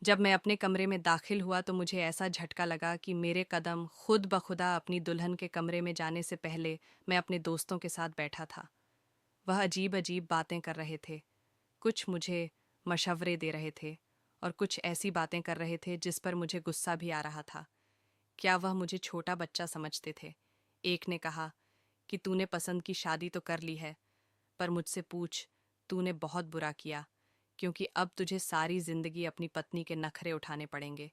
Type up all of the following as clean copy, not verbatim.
जब मैं अपने कमरे में दाखिल हुआ तो मुझे ऐसा झटका लगा कि मेरे कदम खुद ब खुदा अपनी दुल्हन के कमरे में जाने से पहले मैं अपने दोस्तों के साथ बैठा था। वह अजीब अजीब बातें कर रहे थे। कुछ मुझे मशवरे दे रहे थे और कुछ ऐसी बातें कर रहे थे जिस पर मुझे गुस्सा भी आ रहा था। क्या वह मुझे छोटा बच्चा समझते थे? एक ने कहा कि तूने पसंद की शादी तो कर ली है, पर मुझसे पूछ, तूने बहुत बुरा किया, क्योंकि अब तुझे सारी जिंदगी अपनी पत्नी के नखरे उठाने पड़ेंगे।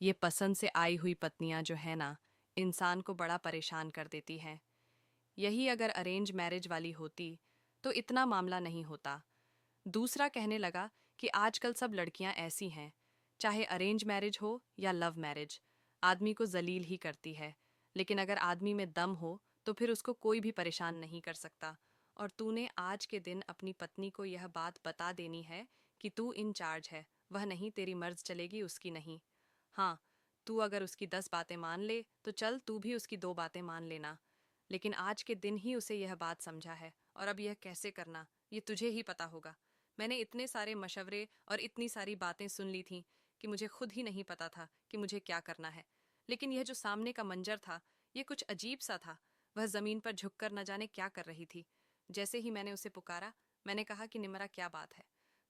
ये पसंद से आई हुई पत्नियां जो है ना, इंसान को बड़ा परेशान कर देती हैं। यही अगर अरेंज मैरिज वाली होती तो इतना मामला नहीं होता। दूसरा कहने लगा कि आजकल सब लड़कियां ऐसी हैं, चाहे अरेंज मैरिज हो या लव मैरिज, आदमी को जलील ही करती है, लेकिन अगर आदमी में दम हो तो फिर उसको कोई भी परेशान नहीं कर सकता। और तूने आज के दिन अपनी पत्नी को यह बात बता देनी है कि तू इन चार्ज है, वह नहीं तेरी मर्ज चलेगी, उसकी नहीं। हाँ, तू अगर उसकी 10 बातें मान ले तो चल, तू भी उसकी 2 बातें मान लेना, लेकिन आज के दिन ही उसे यह बात समझा है, और अब यह कैसे करना ये तुझे ही पता होगा। मैंने इतने सारे मशवरे और इतनी सारी बातें सुन ली थीं कि मुझे खुद ही नहीं पता था कि मुझे क्या करना है। लेकिन यह जो सामने का मंजर था, यह कुछ अजीब सा था। वह जमीन पर झुककर न जाने क्या कर रही थी। जैसे ही मैंने उसे पुकारा, मैंने कहा कि निमरा क्या बात है,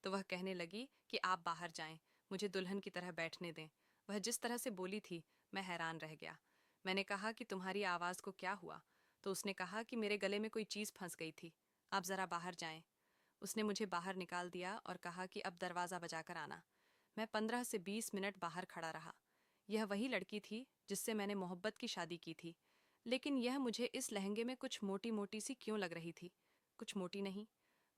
तो वह कहने लगी कि आप बाहर जाएं, मुझे दुल्हन की तरह बैठने दें। वह जिस तरह से बोली थी, मैं हैरान रह गया। मैंने कहा कि तुम्हारी आवाज़ को क्या हुआ? तो उसने कहा कि मेरे गले में कोई चीज़ फंस गई थी, आप ज़रा बाहर जाएं। उसने मुझे बाहर निकाल दिया और कहा कि अब दरवाज़ा बजाकर आना। मैं 15 से 20 मिनट बाहर खड़ा रहा। यह वही लड़की थी जिससे मैंने मोहब्बत की शादी की थी, लेकिन यह मुझे इस लहंगे में कुछ मोटी मोटी सी क्यों लग रही थी? कुछ मोटी नहीं,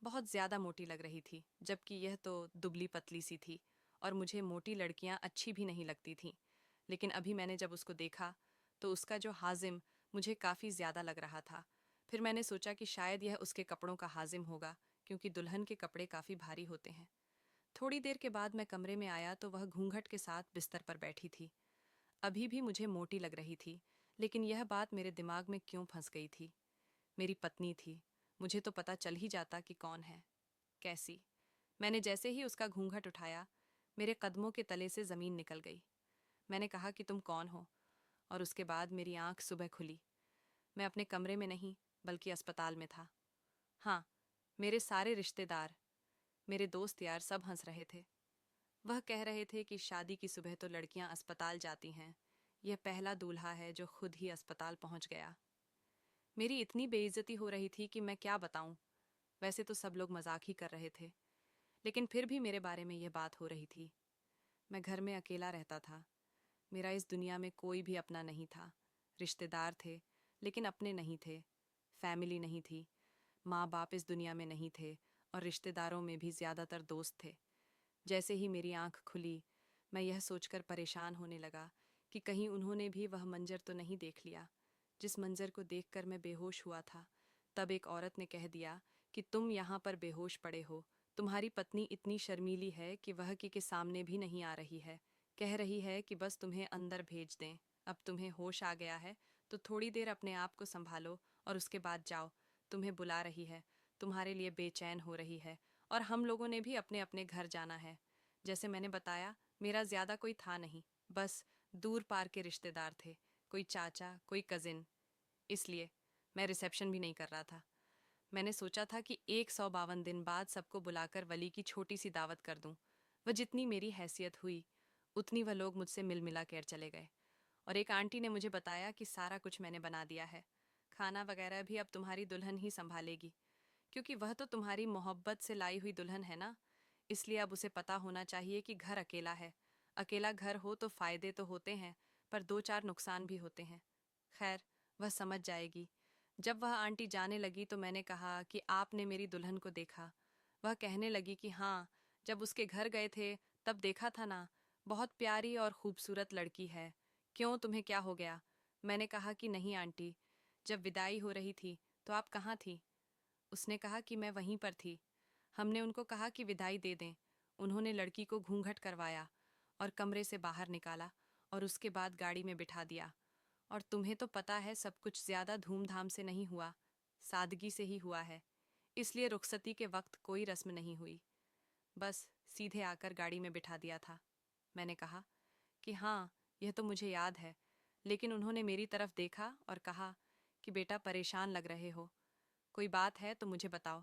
बहुत ज़्यादा मोटी लग रही थी, जबकि यह तो दुबली पतली सी थी, और मुझे मोटी लड़कियां अच्छी भी नहीं लगती थीं। लेकिन अभी मैंने जब उसको देखा तो उसका जो हाजिम मुझे काफ़ी ज़्यादा लग रहा था। फिर मैंने सोचा कि शायद यह उसके कपड़ों का हाजिम होगा, क्योंकि दुल्हन के कपड़े काफ़ी भारी होते हैं। थोड़ी देर के बाद मैं कमरे में आया तो वह घूंघट के साथ बिस्तर पर बैठी थी। अभी भी मुझे मोटी लग रही थी, लेकिन यह बात मेरे दिमाग में क्यों फंस गई थी? मेरी पत्नी थी, मुझे तो पता चल ही जाता कि कौन है, कैसी। मैंने जैसे ही उसका घूंघट उठाया, मेरे कदमों के तले से ज़मीन निकल गई। मैंने कहा कि तुम कौन हो? और उसके बाद मेरी आंख सुबह खुली। मैं अपने कमरे में नहीं, बल्कि अस्पताल में था। हाँ, मेरे सारे रिश्तेदार, मेरे दोस्त यार सब हंस रहे थे। वह कह रहे थे कि शादी की सुबह तो लड़कियां अस्पताल जाती हैं, यह पहला दूल्हा है जो खुद ही अस्पताल पहुंच गया। मेरी इतनी बेइज्जती हो रही थी कि मैं क्या बताऊं। वैसे तो सब लोग मजाक ही कर रहे थे, लेकिन फिर भी मेरे बारे में यह बात हो रही थी। मैं घर में अकेला रहता था। मेरा इस दुनिया में कोई भी अपना नहीं था। रिश्तेदार थे, लेकिन अपने नहीं थे। फैमिली नहीं थी। माँ बाप इस दुनिया में नहीं थे, और रिश्तेदारों में भी ज़्यादातर दोस्त थे। जैसे ही मेरी आंख खुली, मैं यह सोचकर परेशान होने लगा कि कहीं उन्होंने भी वह मंजर तो नहीं देख लिया जिस मंजर को देखकर मैं बेहोश हुआ था। तब एक औरत ने कह दिया कि तुम यहाँ पर बेहोश पड़े हो, तुम्हारी पत्नी इतनी शर्मीली है कि वह के सामने भी नहीं आ रही है। कह रही है कि बस तुम्हें अंदर भेज दें। अब तुम्हें होश आ गया है तो थोड़ी देर अपने आप को संभालो और उसके बाद जाओ। तुम्हें बुला रही है, तुम्हारे लिए बेचैन हो रही है, और हम लोगों ने भी अपने अपने घर जाना है। जैसे मैंने बताया, मेरा ज़्यादा कोई था नहीं, बस दूर पार के रिश्तेदार थे, कोई चाचा, कोई कज़िन। इसलिए मैं रिसेप्शन भी नहीं कर रहा था। मैंने सोचा था कि 152 दिन बाद सबको बुलाकर वली की छोटी सी दावत कर दूं। वह जितनी मेरी हैसियत हुई, उतनी वह लोग मुझसे मिल मिला कर चले गए। और एक आंटी ने मुझे बताया कि सारा कुछ मैंने बना दिया है। खाना वगैरह भी अब तुम्हारी दुल्हन ही संभालेगी, क्योंकि वह तो तुम्हारी मोहब्बत से लाई हुई दुल्हन है ना। इसलिए अब उसे पता होना चाहिए कि घर अकेला है। अकेला घर हो तो फायदे तो होते हैं, पर 2-4 नुकसान भी होते हैं। खैर, वह समझ जाएगी। जब वह आंटी जाने लगी तो मैंने कहा कि आपने मेरी दुल्हन को देखा? वह कहने लगी कि हाँ, जब उसके घर गए थे तब देखा था ना, बहुत प्यारी और खूबसूरत लड़की है। क्यों, तुम्हें क्या हो गया? मैंने कहा कि नहीं आंटी, जब विदाई हो रही थी तो आप कहाँ थी? उसने कहा कि मैं वहीं पर थी। हमने उनको कहा कि विदाई दे दें। उन्होंने लड़की को घूंघट करवाया और कमरे से बाहर निकाला, और उसके बाद गाड़ी में बिठा दिया। और तुम्हें तो पता है सब कुछ ज़्यादा धूमधाम से नहीं हुआ, सादगी से ही हुआ है। इसलिए रुखसती के वक्त कोई रस्म नहीं हुई, बस सीधे आकर गाड़ी में बिठा दिया था। मैंने कहा कि हाँ, यह तो मुझे याद है, लेकिन उन्होंने मेरी तरफ देखा और कहा कि बेटा परेशान लग रहे हो, कोई बात है तो मुझे बताओ।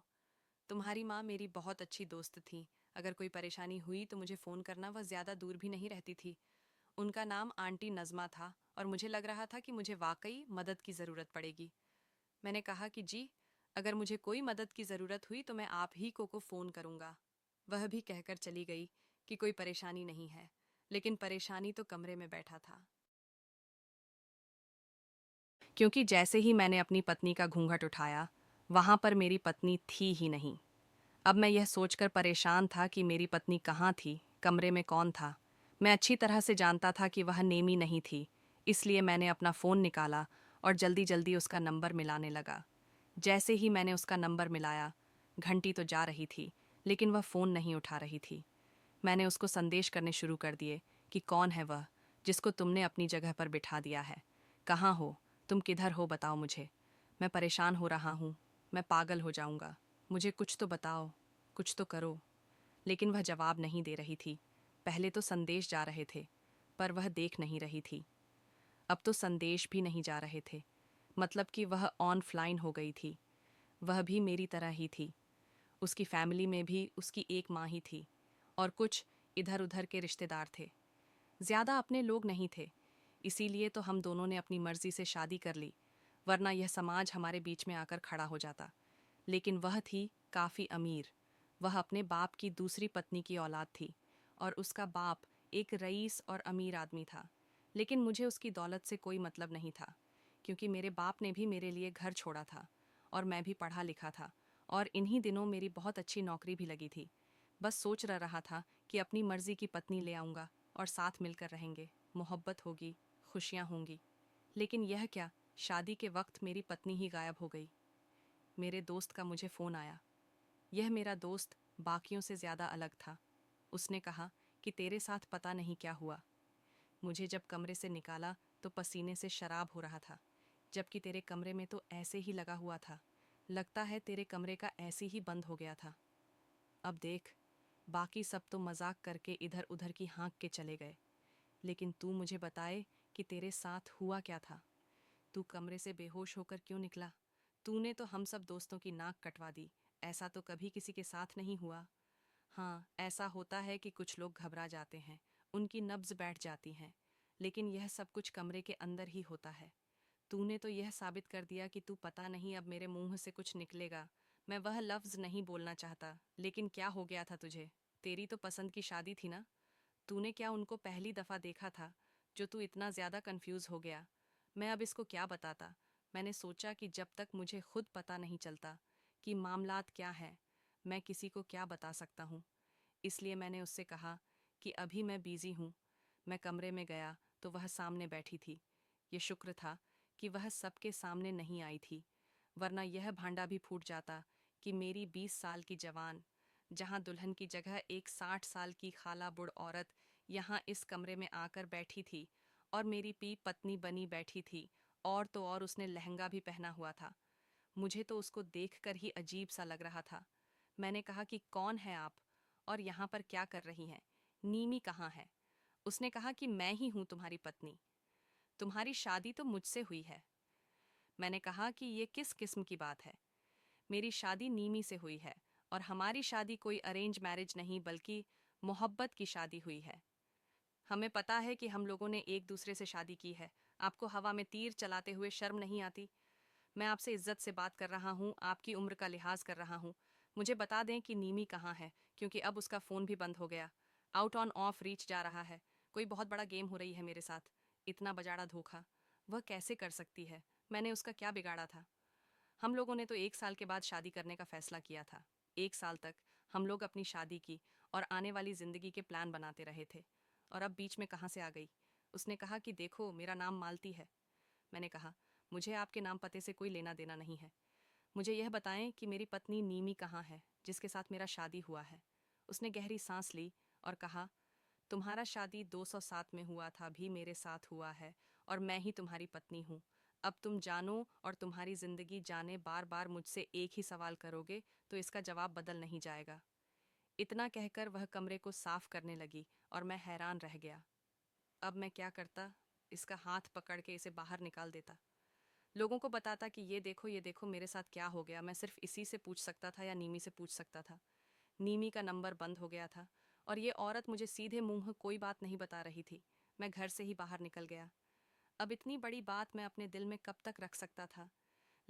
तुम्हारी माँ मेरी बहुत अच्छी दोस्त थी, अगर कोई परेशानी हुई तो मुझे फ़ोन करना, वह ज़्यादा दूर भी नहीं रहती थी। उनका नाम आंटी नज़मा था और मुझे लग रहा था कि मुझे वाकई मदद की ज़रूरत पड़ेगी। मैंने कहा कि जी, अगर मुझे कोई मदद की ज़रूरत हुई तो मैं आप ही को फ़ोन करूँगा। वह भी कहकर चली गई कि कोई परेशानी नहीं है, लेकिन परेशानी तो कमरे में बैठा था। क्योंकि जैसे ही मैंने अपनी पत्नी का घूंघट उठाया, वहां पर मेरी पत्नी थी ही नहीं। अब मैं यह सोचकर परेशान था कि मेरी पत्नी कहाँ थी, कमरे में कौन था। मैं अच्छी तरह से जानता था कि वह नेमी नहीं थी, इसलिए मैंने अपना फ़ोन निकाला और जल्दी जल्दी उसका नंबर मिलाने लगा। जैसे ही मैंने उसका नंबर मिलाया, घंटी तो जा रही थी, लेकिन वह फ़ोन नहीं उठा रही थी। मैंने उसको संदेश करने शुरू कर दिए कि कौन है वह, जिसको तुमने अपनी जगह पर बिठा दिया है। कहाँ हो तुम, किधर हो, बताओ मुझे। मैं परेशान हो रहा हूँ, मैं पागल हो जाऊँगा। मुझे कुछ तो बताओ, कुछ तो करो। लेकिन वह जवाब नहीं दे रही थी। पहले तो संदेश जा रहे थे, पर वह देख नहीं रही थी। अब तो संदेश भी नहीं जा रहे थे, मतलब कि वह ऑनलाइन हो गई थी। वह भी मेरी तरह ही थी। उसकी फैमिली में भी उसकी एक माँ ही थी और कुछ इधर उधर के रिश्तेदार थे। ज़्यादा अपने लोग नहीं थे, इसीलिए तो हम दोनों ने अपनी मर्जी से शादी कर ली, वरना यह समाज हमारे बीच में आकर खड़ा हो जाता। लेकिन वह थी काफ़ी अमीर। वह अपने बाप की दूसरी पत्नी की औलाद थी और उसका बाप एक रईस और अमीर आदमी था। लेकिन मुझे उसकी दौलत से कोई मतलब नहीं था, क्योंकि मेरे बाप ने भी मेरे लिए घर छोड़ा था और मैं भी पढ़ा लिखा था और इन्हीं दिनों मेरी बहुत अच्छी नौकरी भी लगी थी। बस सोच रहा था कि अपनी मर्जी की पत्नी ले आऊँगा और साथ मिलकर रहेंगे, मोहब्बत होगी, खुशियाँ होंगी। लेकिन यह क्या, शादी के वक्त मेरी पत्नी ही गायब हो गई। मेरे दोस्त का मुझे फ़ोन आया। यह मेरा दोस्त बाकियों से ज़्यादा अलग था। उसने कहा कि तेरे साथ पता नहीं क्या हुआ। मुझे जब कमरे से निकाला तो पसीने से शराब हो रहा था, जबकि तेरे कमरे में तो ऐसे ही लगा हुआ था। लगता है तेरे कमरे का ऐसे ही बंद हो गया था। अब देख, बाकी सब तो मजाक करके इधर उधर की हाँक के चले गए, लेकिन तू मुझे बताए कि तेरे साथ हुआ क्या था। तू कमरे से बेहोश होकर क्यों निकला? तूने तो हम सब दोस्तों की नाक कटवा दी। ऐसा तो कभी किसी के साथ नहीं हुआ। हाँ, ऐसा होता है कि कुछ लोग घबरा जाते हैं, उनकी नब्ज बैठ जाती हैं, लेकिन यह सब कुछ कमरे के अंदर ही होता है। तूने तो यह साबित कर दिया कि तू, पता नहीं अब मेरे मुंह से कुछ निकलेगा, मैं वह लफ्ज़ नहीं बोलना चाहता, लेकिन क्या हो गया था तुझे? तेरी तो पसंद की शादी थी ना? तूने क्या उनको पहली दफ़ा देखा था, जो तू इतना ज़्यादा कंफ्यूज हो गया? मैं अब इसको क्या बताता? मैंने सोचा कि जब तक मुझे खुद पता नहीं चलता कि मामलात क्या है, मैं किसी को क्या बता सकता हूँ। इसलिए मैंने उससे कहा कि अभी मैं बिज़ी हूँ। मैं कमरे में गया तो वह सामने बैठी थी। ये शुक्र था कि वह सबके सामने नहीं आई थी, वरना यह भांडा भी फूट जाता कि मेरी 20 साल की जवान, जहाँ दुल्हन की जगह एक 60 साल की खाला बुढ़ औरत यहाँ इस कमरे में आकर बैठी थी और मेरी पी पत्नी बनी बैठी थी, और तो और उसने लहंगा भी पहना हुआ था। मुझे तो उसको देखकर ही अजीब सा लग रहा था। मैंने कहा कि कौन है आप और यहाँ पर क्या कर रही हैं? नीमी कहाँ है? उसने कहा कि मैं ही हूँ तुम्हारी पत्नी। तुम्हारी शादी तो मुझसे हुई है। मैंने कहा कि ये किस किस्म की बात है? मेरी शादी नीमी से हुई है और हमारी शादी कोई अरेंज मैरिज नहीं, बल्कि मोहब्बत की शादी हुई है। हमें पता है कि हम लोगों ने एक दूसरे से शादी की है। आपको हवा में तीर चलाते हुए शर्म नहीं आती? मैं आपसे इज्जत से बात कर रहा हूँ, आपकी उम्र का लिहाज कर रहा हूँ। मुझे बता दें कि नीमी कहाँ है, क्योंकि अब उसका फ़ोन भी बंद हो गया। आउट ऑन ऑफ रीच जा रहा है। कोई बहुत बड़ा गेम हो रही है मेरे साथ। इतना बजाड़ा धोखा वह कैसे कर सकती है? मैंने उसका क्या बिगाड़ा था? हम लोगों ने तो 1 साल के बाद शादी करने का फैसला किया था। 1 साल तक हम लोग अपनी शादी की और आने वाली ज़िंदगी के प्लान बनाते रहे थे, और अब बीच में कहाँ से आ गई? उसने कहा कि देखो, मेरा नाम मालती है। मैंने कहा, मुझे आपके नाम पते से कोई लेना देना नहीं है। मुझे यह बताएं कि मेरी पत्नी नीमी कहाँ है, जिसके साथ मेरा शादी हुआ है। उसने गहरी सांस ली और कहा, तुम्हारा शादी 207 में हुआ था भी मेरे साथ हुआ है, और मैं ही तुम्हारी पत्नी हूँ। अब तुम जानो और तुम्हारी जिंदगी जाने बार बार मुझसे एक ही सवाल करोगे तो इसका जवाब बदल नहीं जाएगा। इतना कहकर वह कमरे को साफ करने लगी और मैं हैरान रह गया। अब मैं क्या करता? इसका हाथ पकड़ के इसे बाहर निकाल देता, लोगों को बताता कि ये देखो मेरे साथ क्या हो गया। मैं सिर्फ इसी से पूछ सकता था या नीमी से पूछ सकता था। नीमी का नंबर बंद हो गया था और ये औरत मुझे सीधे मुंह कोई बात नहीं बता रही थी। मैं घर से ही बाहर निकल गया। अब इतनी बड़ी बात मैं अपने दिल में कब तक रख सकता था?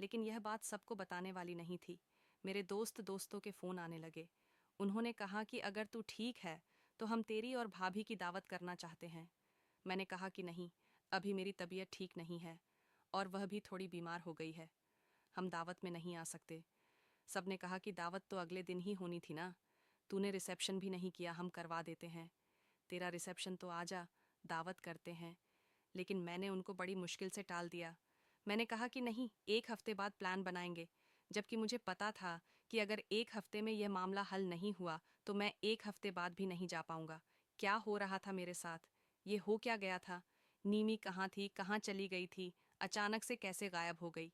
लेकिन यह बात सबको बताने वाली नहीं थी। मेरे दोस्तों के फ़ोन आने लगे। उन्होंने कहा कि अगर तू ठीक है तो हम तेरी और भाभी की दावत करना चाहते हैं। मैंने कहा कि नहीं, अभी मेरी तबीयत ठीक नहीं है और वह भी थोड़ी बीमार हो गई है। हम दावत में नहीं आ सकते। सबने कहा कि दावत तो अगले दिन ही होनी थी ना, तूने रिसेप्शन भी नहीं किया, हम करवा देते हैं। तेरा रिसेप्शन तो आ जा, दावत करते हैं। लेकिन मैंने उनको बड़ी मुश्किल से टाल दिया। मैंने कहा कि नहीं, 1 हफ्ते बाद प्लान बनाएंगे। जबकि मुझे पता था कि अगर 1 हफ्ते में यह मामला हल नहीं हुआ तो मैं 1 हफ्ते बाद भी नहीं जा पाऊंगा। क्या हो रहा था मेरे साथ? ये हो क्या गया था? नीमी कहाँ थी, कहाँ चली गई थी, अचानक से कैसे गायब हो गई?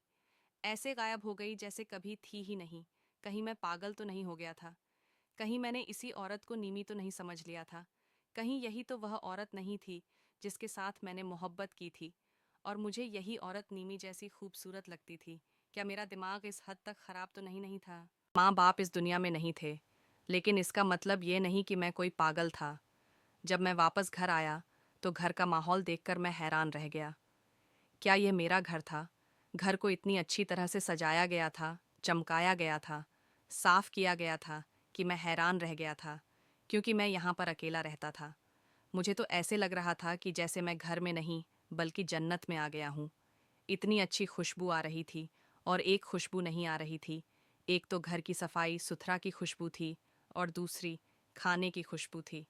ऐसे गायब हो गई जैसे कभी थी ही नहीं। कहीं मैं पागल तो नहीं हो गया था? कहीं मैंने इसी औरत को नीमी तो नहीं समझ लिया था? कहीं यही तो वह औरत नहीं थी जिसके साथ मैंने मोहब्बत की थी और मुझे यही औरत नीमी जैसी खूबसूरत लगती थी? क्या मेरा दिमाग इस हद तक खराब तो नहीं था? माँ बाप इस दुनिया में नहीं थे, लेकिन इसका मतलब ये नहीं कि मैं कोई पागल था। जब मैं वापस घर आया तो घर का माहौल देखकर मैं हैरान रह गया। क्या यह मेरा घर था? घर को इतनी अच्छी तरह से सजाया गया था, चमकाया गया था, साफ किया गया था कि मैं हैरान रह गया था, क्योंकि मैं यहाँ पर अकेला रहता था। मुझे तो ऐसे लग रहा था कि जैसे मैं घर में नहीं बल्कि जन्नत में आ गया हूँ। इतनी अच्छी खुशबू आ रही थी और एक खुशबू नहीं आ रही थी। एक तो घर की सफाई सुथरा की खुशबू थी और दूसरी खाने की खुशबू थी।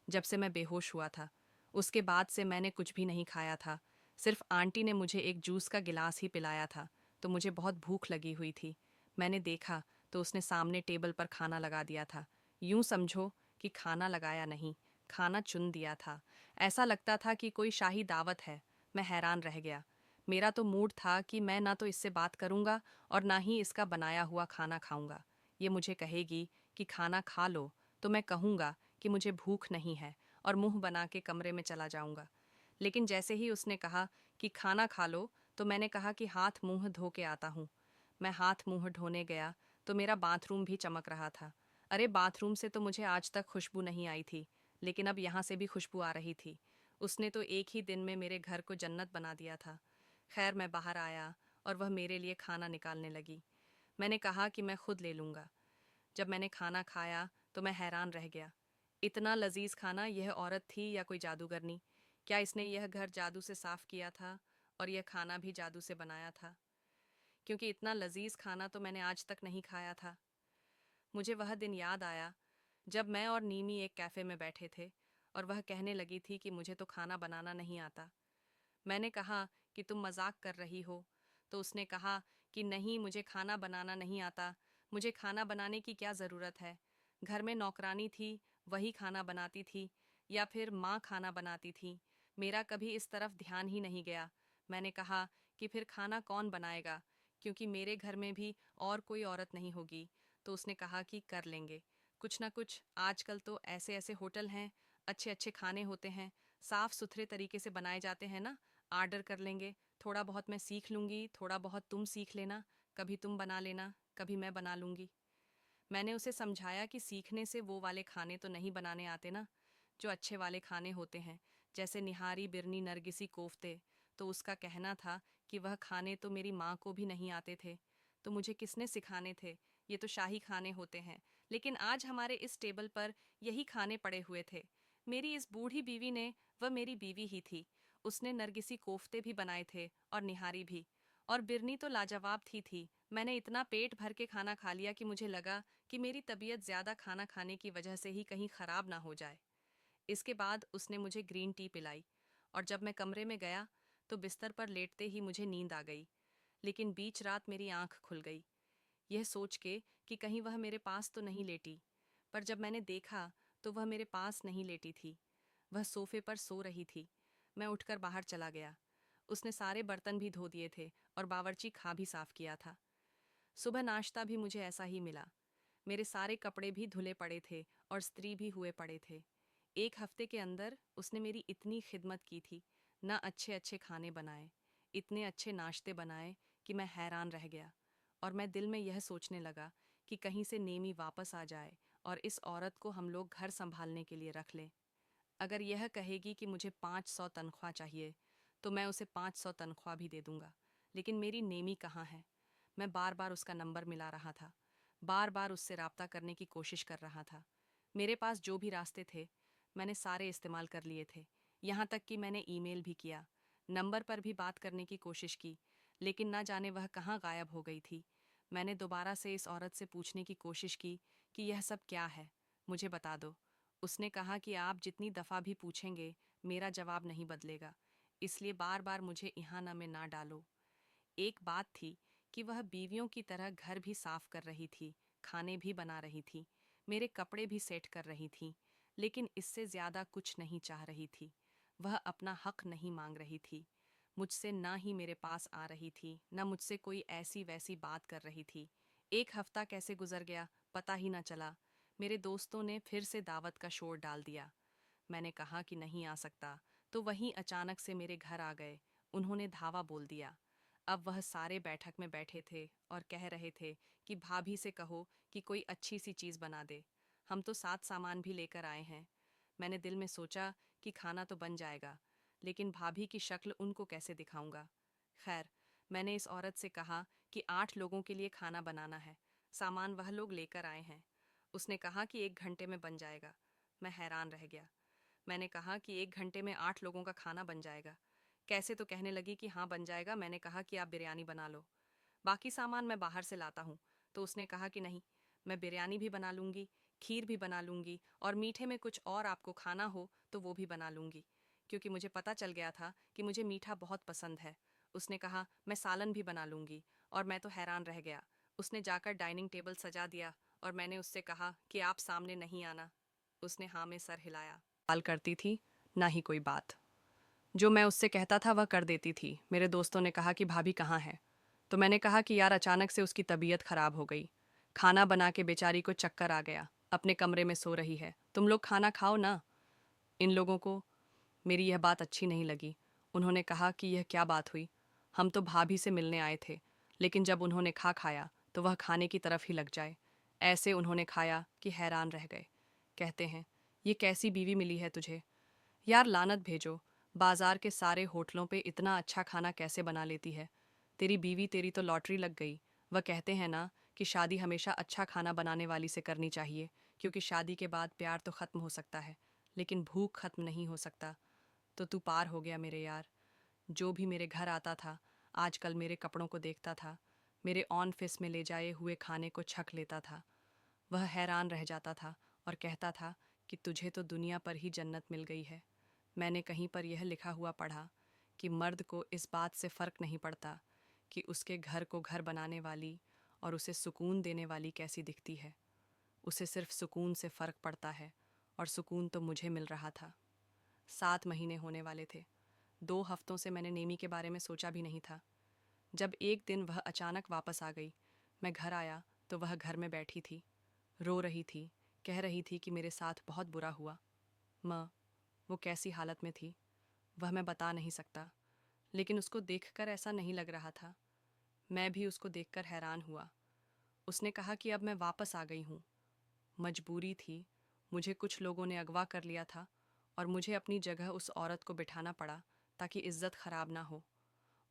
जब से मैं बेहोश हुआ था उसके बाद से मैंने कुछ भी नहीं खाया था। सिर्फ आंटी ने मुझे एक जूस का गिलास ही पिलाया था, तो मुझे बहुत भूख लगी हुई थी। मैंने देखा तो उसने सामने टेबल पर खाना लगा दिया था। यूं समझो कि खाना लगाया नहीं, खाना चुन दिया था। ऐसा लगता था कि कोई शाही दावत है। मैं हैरान रह गया। मेरा तो मूड था कि मैं ना तो इससे बात करूंगा और ना ही इसका बनाया हुआ खाना खाऊंगा। ये मुझे कहेगी कि खाना खा लो तो मैं कहूँगा कि मुझे भूख नहीं है और मुंह बना के कमरे में चला जाऊंगा। लेकिन जैसे ही उसने कहा कि खाना खा लो तो मैंने कहा कि हाथ मुंह धो के आता हूँ। मैं हाथ मुंह धोने गया तो मेरा बाथरूम भी चमक रहा था। अरे, बाथरूम से तो मुझे आज तक खुशबू नहीं आई थी, लेकिन अब यहाँ से भी खुशबू आ रही थी। उसने तो एक ही दिन में मेरे घर को जन्नत बना दिया था। खैर, मैं बाहर आया और वह मेरे लिए खाना निकालने लगी। मैंने कहा कि मैं खुद ले लूँगा। जब मैंने खाना खाया तो मैं हैरान रह गया। इतना लजीज खाना! यह औरत थी या कोई जादूगरनी? क्या इसने यह घर जादू से साफ किया था और यह खाना भी जादू से बनाया था? क्योंकि इतना लजीज खाना तो मैंने आज तक नहीं खाया था। मुझे वह दिन याद आया जब मैं और नीमी एक कैफ़े में बैठे थे और वह कहने लगी थी कि मुझे तो खाना बनाना नहीं आता। मैंने कहा कि तुम मजाक कर रही हो, तो उसने कहा कि नहीं, मुझे खाना बनाना नहीं आता। मुझे खाना बनाने की क्या ज़रूरत है? घर में नौकरानी थी, वही खाना बनाती थी, या फिर माँ खाना बनाती थी। मेरा कभी इस तरफ ध्यान ही नहीं गया। मैंने कहा कि फिर खाना कौन बनाएगा, क्योंकि मेरे घर में भी और कोई औरत नहीं होगी। तो उसने कहा कि कर लेंगे कुछ ना कुछ। आजकल तो ऐसे ऐसे होटल हैं, अच्छे अच्छे खाने होते हैं, साफ सुथरे तरीके से बनाए जाते हैं ना। आर्डर कर लेंगे। थोड़ा बहुत मैं सीख लूँगी, थोड़ा बहुत तुम सीख लेना। कभी तुम बना लेना, कभी मैं बना लूँगी। मैंने उसे समझाया कि सीखने से वो वाले खाने तो नहीं बनाने आते ना, जो अच्छे वाले खाने होते हैं, जैसे निहारी, बिरनी, नरगिसी, कोफ्ते। तो उसका कहना था कि वह खाने तो मेरी माँ को भी नहीं आते थे, तो मुझे किसने सिखाने थे? ये तो शाही खाने होते हैं। लेकिन आज हमारे इस टेबल पर यही खाने पड़े हुए थे। मेरी इस बूढ़ी बीवी ने, वह मेरी बीवी ही थी, उसने नरगिसी कोफ्ते भी बनाए थे और निहारी भी। और बिरनी तो लाजवाब थी। मैंने इतना पेट भर के खाना खा लिया कि मुझे लगा कि मेरी तबीयत ज़्यादा खाना खाने की वजह से ही कहीं ख़राब ना हो जाए। इसके बाद उसने मुझे ग्रीन टी पिलाई और जब मैं कमरे में गया तो बिस्तर पर लेटते ही मुझे नींद आ गई। लेकिन बीच रात मेरी आंख खुल गई, यह सोच के कि कहीं वह मेरे पास तो नहीं लेटी। पर जब मैंने देखा तो वह मेरे पास नहीं लेटी थी, वह सोफे पर सो रही थी। मैं उठकर बाहर चला गया। उसने सारे बर्तन भी धो दिए थे और बावर्ची खा भी साफ किया था। सुबह नाश्ता भी मुझे ऐसा ही मिला। मेरे सारे कपड़े भी धुले पड़े थे और स्त्री भी हुए पड़े थे। 1 हफ्ते के अंदर उसने मेरी इतनी खिदमत की थी, ना अच्छे अच्छे खाने बनाए, इतने अच्छे नाश्ते बनाए कि मैं हैरान रह गया। और मैं दिल में यह सोचने लगा कि कहीं से नेमी वापस आ जाए और इस औरत को हम लोग घर संभालने के लिए रख लें। अगर यह कहेगी कि मुझे 500 तनख्वाह चाहिए, तो मैं उसे 500 तनख्वाह भी दे दूंगा। लेकिन मेरी नेमी कहाँ है? मैं बार बार उसका नंबर मिला रहा था, बार बार उससे राब्ता करने की कोशिश कर रहा था। मेरे पास जो भी रास्ते थे, मैंने सारे इस्तेमाल कर लिए थे। यहाँ तक कि मैंने ईमेल भी किया, नंबर पर भी बात करने की कोशिश की, लेकिन ना जाने वह कहाँ गायब हो गई थी। मैंने दोबारा से इस औरत से पूछने की कोशिश की कि यह सब क्या है, मुझे बता दो। उसने कहा कि आप जितनी दफ़ा भी पूछेंगे, मेरा जवाब नहीं बदलेगा, इसलिए बार बार मुझे इहाना में ना डालो। एक बात थी कि वह बीवियों की तरह घर भी साफ कर रही थी, खाने भी बना रही थी, मेरे कपड़े भी सेट कर रही थी, लेकिन इससे ज़्यादा कुछ नहीं चाह रही थी। वह अपना हक नहीं मांग रही थी, मुझसे ना ही मेरे पास आ रही थी, न मुझसे कोई ऐसी वैसी बात कर रही थी। 1 हफ्ता कैसे गुजर गया, पता ही न चला। मेरे दोस्तों ने फिर से दावत का शोर डाल दिया। मैंने कहा कि नहीं आ सकता, तो वहीं अचानक से मेरे घर आ गए। उन्होंने धावा बोल दिया। अब वह सारे बैठक में बैठे थे और कह रहे थे कि भाभी से कहो कि कोई अच्छी सी चीज़ बना दे, हम तो साथ सामान भी लेकर आए हैं। मैंने दिल में सोचा कि खाना तो बन जाएगा, लेकिन भाभी की शक्ल उनको कैसे दिखाऊंगा। खैर, मैंने इस औरत से कहा कि 8 लोगों के लिए खाना बनाना है, सामान वह लोग लेकर आए हैं। उसने कहा कि 1 घंटे में बन जाएगा। मैं हैरान रह गया। मैंने कहा कि 1 घंटे में 8 लोगों का खाना बन जाएगा कैसे? तो कहने लगी कि हाँ बन जाएगा। मैंने कहा कि आप बिरयानी बना लो, बाकी सामान मैं बाहर से लाता हूँ। तो उसने कहा कि नहीं, मैं बिरयानी भी बना लूँगी, खीर भी बना लूँगी, और मीठे में कुछ और आपको खाना हो तो वो भी बना लूँगी, क्योंकि मुझे पता चल गया था कि मुझे मीठा बहुत पसंद है। उसने कहा मैं सालन भी बना लूँगी, और मैं तो हैरान रह गया। उसने जाकर डाइनिंग टेबल सजा दिया और मैंने उससे कहा कि आप सामने नहीं आना। उसने हाँ में सर हिलाया। सवाल करती थी, ना ही कोई बात। जो मैं उससे कहता था वह कर देती थी। मेरे दोस्तों ने कहा कि भाभी कहाँ है? तो मैंने कहा कि यार अचानक से उसकी तबीयत खराब हो गई, खाना बना के बेचारी को चक्कर आ गया, अपने कमरे में सो रही है, तुम लोग खाना खाओ ना। इन लोगों को मेरी यह बात अच्छी नहीं लगी। उन्होंने कहा कि यह क्या बात हुई, हम तो भाभी से मिलने आए थे। लेकिन जब उन्होंने खाया तो वह खाने की तरफ ही लग जाए। ऐसे उन्होंने खाया कि हैरान रह गए। कहते हैं, ये कैसी बीवी मिली है तुझे? यार लानत भेजो, बाजार के सारे होटलों पे इतना अच्छा खाना कैसे बना लेती है? तेरी बीवी, तेरी तो लॉटरी लग गई। वह कहते हैं ना कि शादी हमेशा अच्छा खाना बनाने वाली से करनी चाहिए, क्योंकि शादी के बाद प्यार तो ख़त्म हो सकता है, लेकिन भूख ख़त्म नहीं हो सकता। तो तू पार हो गया मेरे यार। जो भी मेरे घर आता था, आजकल मेरे कपड़ों को देखता था, मेरे ऑन फिस में ले जाए हुए खाने को छक लेता था। वह हैरान रह जाता था और कहता था कि तुझे तो दुनिया पर ही जन्नत मिल गई है। मैंने कहीं पर यह लिखा हुआ पढ़ा कि मर्द को इस बात से फ़र्क नहीं पड़ता कि उसके घर को घर बनाने वाली और उसे सुकून देने वाली कैसी दिखती है। उसे सिर्फ सुकून से फ़र्क पड़ता है, और सुकून तो मुझे मिल रहा था। 7 महीने होने वाले थे। 2 हफ्तों से मैंने नेमी के बारे में सोचा भी नहीं था। जब एक दिन वह अचानक वापस आ गई, मैं घर आया तो वह घर में बैठी थी, रो रही थी, कह रही थी कि मेरे साथ बहुत बुरा हुआ। माँ, वो कैसी हालत में थी वह मैं बता नहीं सकता, लेकिन उसको देखकर ऐसा नहीं लग रहा था। मैं भी उसको देखकर हैरान हुआ। उसने कहा कि अब मैं वापस आ गई हूँ, मजबूरी थी, मुझे कुछ लोगों ने अगवा कर लिया था और मुझे अपनी जगह उस औरत को बिठाना पड़ा ताकि इज्जत खराब ना हो।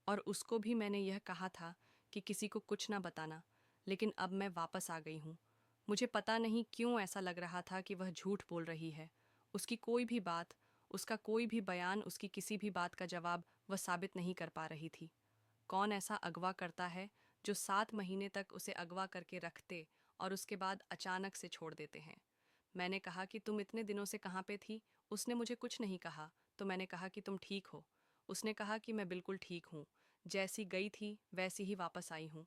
और उसको भी मैंने यह कहा था कि किसी को कुछ ना बताना, लेकिन अब मैं वापस आ गई हूँ। मुझे पता नहीं क्यों ऐसा लग रहा था कि वह झूठ बोल रही है। उसकी कोई भी बात, उसका कोई भी बयान, उसकी किसी भी बात का जवाब वह साबित नहीं कर पा रही थी। कौन ऐसा अगवा करता है जो 7 महीने तक उसे अगवा करके रखते और उसके बाद अचानक से छोड़ देते हैं? मैंने कहा कि तुम इतने दिनों से कहाँ पे थी? उसने मुझे कुछ नहीं कहा, तो मैंने कहा कि तुम ठीक हो? उसने कहा कि मैं बिल्कुल ठीक हूँ, जैसी गई थी वैसी ही वापस आई हूँ।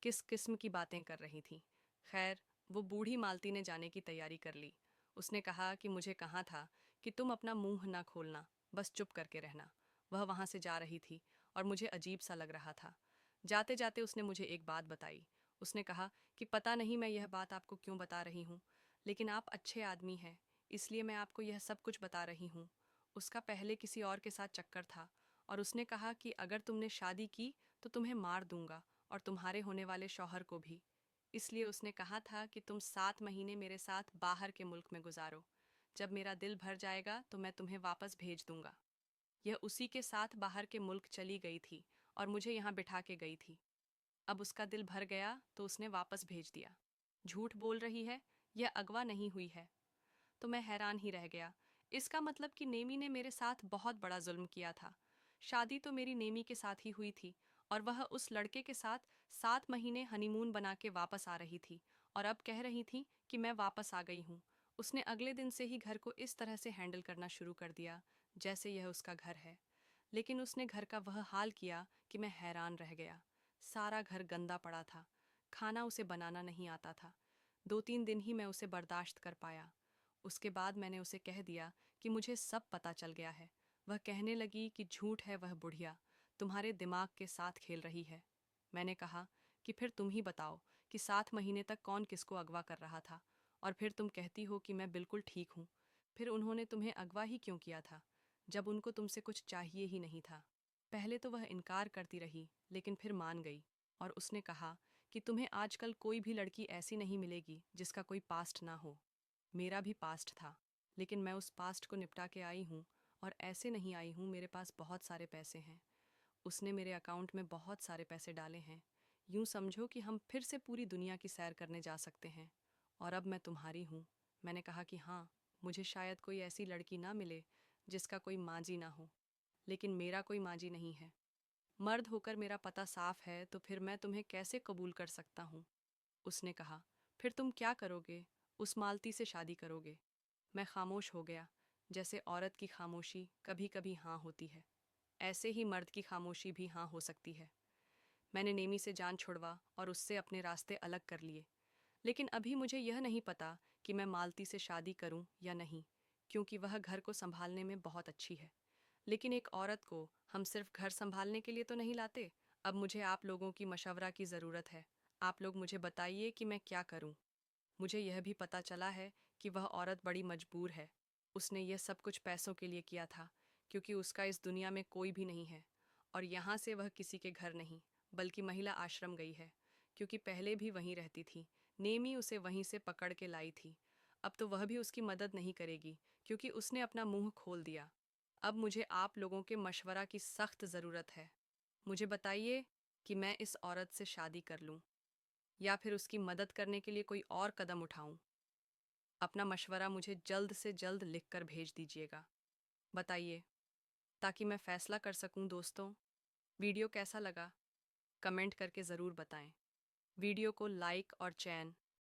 किस किस्म की बातें कर रही थी। खैर, वो बूढ़ी मालती ने जाने की तैयारी कर ली। उसने कहा कि मुझे कहा था कि तुम अपना मुंह ना खोलना, बस चुप करके रहना। वह वहाँ से जा रही थी और मुझे अजीब सा लग रहा था। जाते जाते उसने मुझे एक बात बताई। उसने कहा कि पता नहीं मैं यह बात आपको क्यों बता रही हूँ, लेकिन आप अच्छे आदमी हैं, इसलिए मैं आपको यह सब कुछ बता रही हूँ। उसका पहले किसी और के साथ चक्कर था और उसने कहा कि अगर तुमने शादी की तो तुम्हें मार दूंगा और तुम्हारे होने वाले शौहर को भी। इसलिए उसने कहा था कि तुम 7 महीने मेरे साथ बाहर के मुल्क में गुजारो। जब मेरा दिल भर जाएगा तो मैं तुम्हें वापस भेज दूंगा। यह उसी के साथ बाहर के मुल्क चली गई थी और मुझे यहाँ बिठा के गई थी। अब उसका दिल भर गया तो उसने वापस भेज दिया। झूठ बोल रही है, यह अगवा नहीं हुई है। तो मैं हैरान ही रह गया। इसका मतलब कि नेमी ने मेरे साथ बहुत बड़ा जुल्म किया था। शादी तो मेरी नेमी के साथ ही हुई थी और वह उस लड़के के साथ 7 महीने हनीमून बना के वापस आ रही थी और अब कह रही थी कि मैं वापस आ गई हूँ। उसने अगले दिन से ही घर को इस तरह से हैंडल करना शुरू कर दिया जैसे यह उसका घर है। लेकिन उसने घर का वह हाल किया कि मैं हैरान रह गया। सारा घर गंदा पड़ा था। खाना उसे बनाना नहीं आता था। 2-3 दिन ही मैं उसे बर्दाश्त कर पाया। उसके बाद मैंने उसे कह दिया कि मुझे सब पता चल गया है। वह कहने लगी कि झूठ है, वह बुढ़िया तुम्हारे दिमाग के साथ खेल रही है। मैंने कहा कि फिर तुम ही बताओ कि 7 महीने तक कौन किसको अगवा कर रहा था, और फिर तुम कहती हो कि मैं बिल्कुल ठीक हूँ। फिर उन्होंने तुम्हें अगवा ही क्यों किया था जब उनको तुमसे कुछ चाहिए ही नहीं था? पहले तो वह इनकार करती रही लेकिन फिर मान गई और उसने कहा कि तुम्हें आजकल कोई भी लड़की ऐसी नहीं मिलेगी जिसका कोई पास्ट ना हो। मेरा भी पास्ट था, लेकिन मैं उस पास्ट को निपटा के आई हूँ और ऐसे नहीं आई हूँ। मेरे पास बहुत सारे पैसे हैं। उसने मेरे अकाउंट में बहुत सारे पैसे डाले हैं। यूं समझो कि हम फिर से पूरी दुनिया की सैर करने जा सकते हैं। और अब मैं तुम्हारी हूँ। मैंने कहा कि हाँ, मुझे शायद कोई ऐसी लड़की ना मिले जिसका कोई मांझी ना हो, लेकिन मेरा कोई मांझी नहीं है। मर्द होकर मेरा पता साफ है, तो फिर मैं तुम्हें कैसे कबूल कर सकता हूँ? उसने कहा, फिर तुम क्या करोगे? उस मालती से शादी करोगे? मैं खामोश हो गया। जैसे औरत की खामोशी कभी कभी हाँ होती है, ऐसे ही मर्द की खामोशी भी हाँ हो सकती है। मैंने नेमी से जान छुड़वा और उससे अपने रास्ते अलग कर लिए। लेकिन अभी मुझे यह नहीं पता कि मैं मालती से शादी करूं या नहीं, क्योंकि वह घर को संभालने में बहुत अच्छी है। लेकिन एक औरत को हम सिर्फ घर संभालने के लिए तो नहीं लाते। अब मुझे आप लोगों की मशवरा की ज़रूरत है। आप लोग मुझे बताइए कि मैं क्या करूं। मुझे यह भी पता चला है कि वह औरत बड़ी मजबूर है। उसने यह सब कुछ पैसों के लिए किया था, क्योंकि उसका इस दुनिया में कोई भी नहीं है। और यहाँ से वह किसी के घर नहीं, बल्कि महिला आश्रम गई है, क्योंकि पहले भी वहीं रहती थी। नेमी उसे वहीं से पकड़ के लाई थी। अब तो वह भी उसकी मदद नहीं करेगी, क्योंकि उसने अपना मुंह खोल दिया। अब मुझे आप लोगों के मशवरा की सख्त ज़रूरत है। मुझे बताइए कि मैं इस औरत से शादी कर लूँ या फिर उसकी मदद करने के लिए कोई और कदम उठाऊं। अपना मशवरा मुझे जल्द से जल्द लिख कर भेज दीजिएगा। बताइए, ताकि मैं फैसला कर सकूं। दोस्तों, वीडियो कैसा लगा? कमेंट करके ज़रूर बताएं। वीडियो को लाइक और चैन